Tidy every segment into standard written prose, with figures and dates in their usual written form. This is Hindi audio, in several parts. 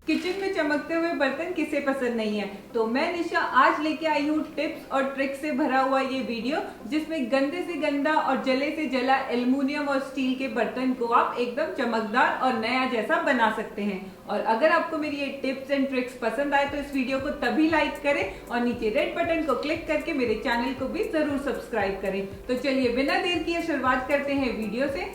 किचन में चमकते हुए बर्तन किसे पसंद नहीं है। तो मैं निशा आज लेके आई हूँ टिप्स और ट्रिक्स से भरा हुआ ये वीडियो, जिसमें गंदे से गंदा और जले से जला एल्युमिनियम और स्टील के बर्तन को आप एकदम चमकदार और नया जैसा बना सकते हैं। और अगर आपको मेरी ये टिप्स एंड ट्रिक्स पसंद आए तो इस वीडियो को तभी लाइक करें और नीचे रेड बटन को क्लिक करके मेरे चैनल को भी जरूर सब्सक्राइब करें। तो चलिए बिना देर किए शुरुआत करते हैं वीडियो से।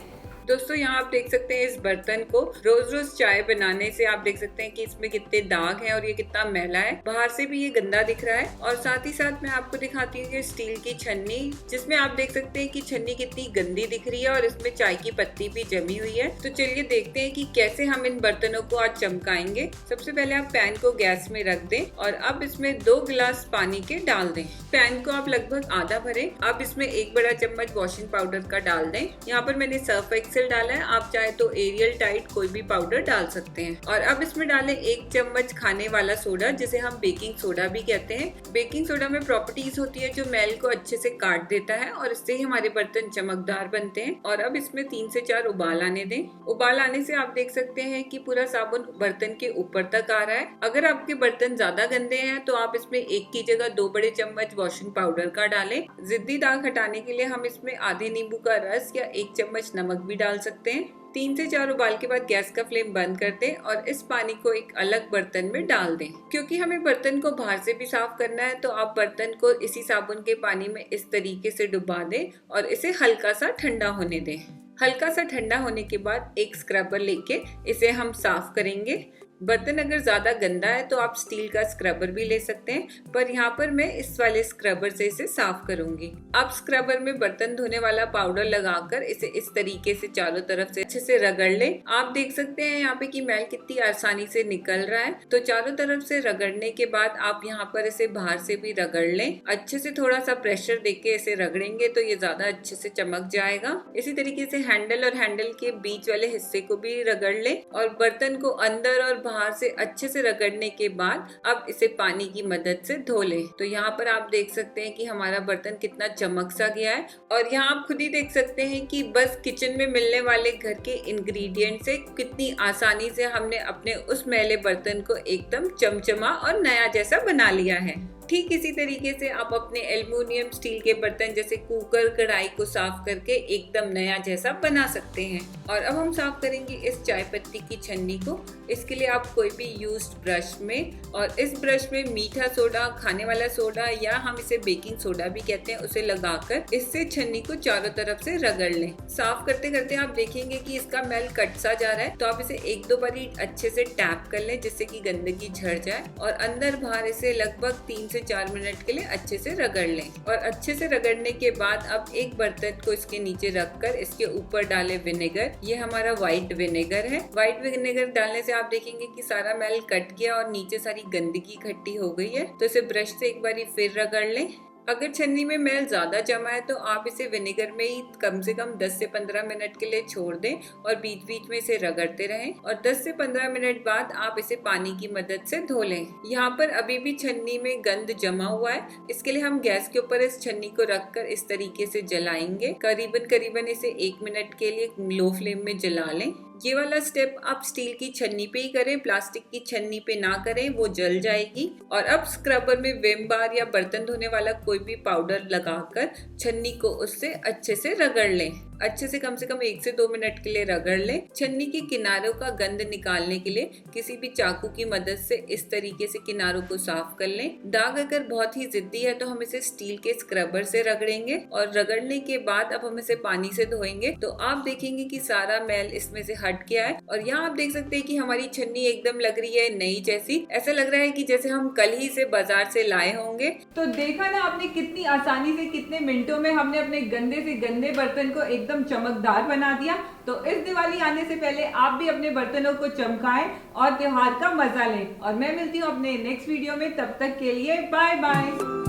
दोस्तों यहाँ आप देख सकते हैं इस बर्तन को रोज रोज चाय बनाने से आप देख सकते हैं कि इसमें कितने दाग हैं और ये कितना मैला है। बाहर से भी ये गंदा दिख रहा है। और साथ ही साथ मैं आपको दिखाती हूँ स्टील की छन्नी, जिसमें आप देख सकते हैं कि छन्नी कितनी गंदी दिख रही है और इसमें चाय की पत्ती भी जमी हुई है। तो चलिए देखते हैं कि कैसे हम इन बर्तनों को आज चमकाएंगे। सबसे पहले आप पैन को गैस में रख दें और अब इसमें 2 गिलास पानी के डाल दें। पैन को आप लगभग आधा भरें। अब इसमें 1 बड़ा चम्मच वॉशिंग पाउडर का डाल दें। यहाँ पर मैंने सर्फ एक्सेल डाला है, आप चाहे तो एरियल टाइट कोई भी पाउडर डाल सकते हैं। और अब इसमें डालें 1 चम्मच खाने वाला सोडा, जिसे हम बेकिंग सोडा भी कहते हैं। बेकिंग सोडा में प्रॉपर्टीज होती है जो मैल को अच्छे से काट देता है और इससे ही हमारे बर्तन चमकदार बनते हैं। और अब इसमें 3 से 4 उबाल आने दें। उबाल आने से आप देख सकते हैं कि पूरा साबुन बर्तन के ऊपर तक आ रहा है। अगर आपके बर्तन ज्यादा गंदे हैं तो आप इसमें 1 की जगह 2 बड़े चम्मच वॉशिंग पाउडर का डालें। जिद्दी दाग हटाने के लिए हम इसमें आधे नींबू का रस या 1 चम्मच नमक भी डाल सकते हैं। 3 से 4 उबाल के बाद गैस का फ्लेम बंद कर दें और इस पानी को एक अलग बर्तन में डाल दें। क्योंकि हमें बर्तन को बाहर से भी साफ करना है तो आप बर्तन को इसी साबुन के पानी में इस तरीके से डुबा दें और इसे हल्का सा ठंडा होने दें। हल्का सा ठंडा होने के बाद एक स्क्रबर लेके इसे हम साफ करेंगे। बर्तन अगर ज्यादा गंदा है तो आप स्टील का स्क्रबर भी ले सकते हैं, पर यहाँ पर मैं इस वाले स्क्रबर से इसे साफ करूंगी। अब स्क्रबर में बर्तन धोने वाला पाउडर लगाकर इसे इस तरीके से चारों तरफ से अच्छे से रगड़ लें। आप देख सकते हैं यहाँ पे कि मैल कितनी आसानी से निकल रहा है। तो चारों तरफ से रगड़ने के बाद आप यहाँ पर इसे बाहर से भी रगड़ लें। अच्छे से थोड़ा सा प्रेशर देके इसे रगड़ेंगे तो ये ज्यादा अच्छे से चमक जाएगा। इसी तरीके से हैंडल और हैंडल के बीच वाले हिस्से को भी रगड़ लें और बर्तन को अंदर और बाहर से अच्छे से रगड़ने के बाद अब इसे पानी की मदद से धो लें। तो यहाँ पर आप देख सकते हैं कि हमारा बर्तन कितना चमक सा गया है। और यहाँ आप खुद ही देख सकते हैं कि बस किचन में मिलने वाले घर के इंग्रेडिएंट से कितनी आसानी से हमने अपने उस मैले बर्तन को एकदम चमचमा और नया जैसा बना लिया है। ठीक इसी तरीके से आप अपने एल्युमिनियम स्टील के बर्तन जैसे कुकर कढ़ाई को साफ करके एकदम नया जैसा बना सकते हैं। और अब हम साफ करेंगे इस चाय पत्ती की छन्नी को। इसके लिए आप कोई भी यूज्ड ब्रश में, और इस ब्रश में मीठा सोडा, खाने वाला सोडा या हम इसे बेकिंग सोडा भी कहते हैं, उसे लगाकर इससे छन्नी को चारों तरफ से रगड़ लें। साफ करते करते आप देखेंगे कि इसका मैल कट सा जा रहा है, तो आप इसे 1-2 बारी अच्छे से टैप कर लें जिससे कि गंदगी झड़ जाए। और अंदर बाहर इसे लगभग 3 से 4 मिनट के लिए अच्छे से रगड़ लें। और अच्छे से रगड़ने के बाद अब एक बर्तन को इसके नीचे रखकर इसके ऊपर डालें विनेगर। ये हमारा व्हाइट विनेगर है। व्हाइट विनेगर डालने से आप देखेंगे कि सारा मैल कट गया और नीचे सारी गंदगी इकट्ठी हो गई है। तो इसे ब्रश से एक बारी फिर रगड़ लें। अगर छन्नी में मैल ज्यादा जमा है तो आप इसे विनेगर में ही कम से कम 10 से 15 मिनट के लिए छोड़ दें और बीच बीच में इसे रगड़ते रहें। और 10 से 15 मिनट बाद आप इसे पानी की मदद से धो लें। यहाँ पर अभी भी छन्नी में गंद जमा हुआ है, इसके लिए हम गैस के ऊपर इस छन्नी को रखकर इस तरीके से जलाएंगे। करीबन इसे 1 मिनट के लिए लो फ्लेम में जला लें। ये वाला स्टेप आप स्टील की छन्नी पे ही करें, प्लास्टिक की छन्नी पे ना करें, वो जल जाएगी। और अब स्क्रबर में विम बार या बर्तन धोने वाला कोई भी पाउडर लगाकर छन्नी को उससे अच्छे से रगड़ लें। अच्छे से कम 1 से 2 मिनट के लिए रगड़ लें। छन्नी के किनारों का गंद निकालने के लिए किसी भी चाकू की मदद से इस तरीके से किनारों को साफ कर लें। दाग अगर बहुत ही जिद्दी है तो हम इसे स्टील के स्क्रबर से रगड़ेंगे और रगड़ने के बाद अब हम इसे पानी से धोएंगे। तो आप देखेंगे कि सारा मैल इसमें से हट गया है। और यहाँ आप देख सकते हैं कि हमारी छन्नी एकदम लग रही है नई जैसी। ऐसा लग रहा है कि जैसे हम कल ही से बाजार से लाए होंगे। तो देखा ना आपने कितनी आसानी से, कितने मिनटों में हमने अपने गंदे से गंदे बर्तन को एकदम चमकदार बना दिया। तो इस दिवाली आने से पहले आप भी अपने बर्तनों को चमकाएं और त्योहार का मजा लें। और मैं मिलती हूँ अपने नेक्स्ट वीडियो में, तब तक के लिए बाय बाय।